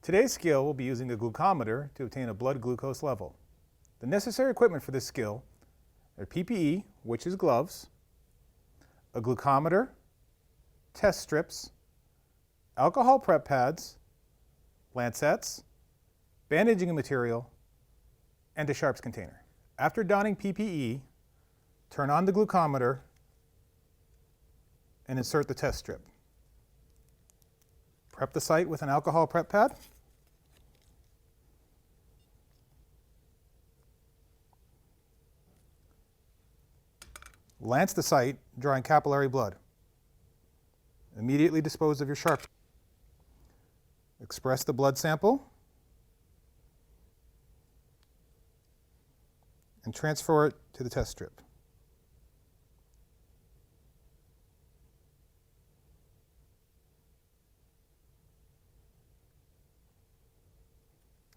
Today's skill will be using a glucometer to obtain a blood glucose level. The necessary equipment for this skill are PPE, which is gloves, a glucometer, test strips, alcohol prep pads, lancettes, bandaging material, and a sharps container. After donning PPE, turn on the glucometer and insert the test strip. Prep the site with an alcohol prep pad. Lance the site, drawing capillary blood. Immediately dispose of your sharp. Express the blood sample and transfer it to the test strip.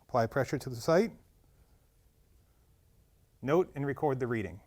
Apply pressure to the site. Note and record the reading.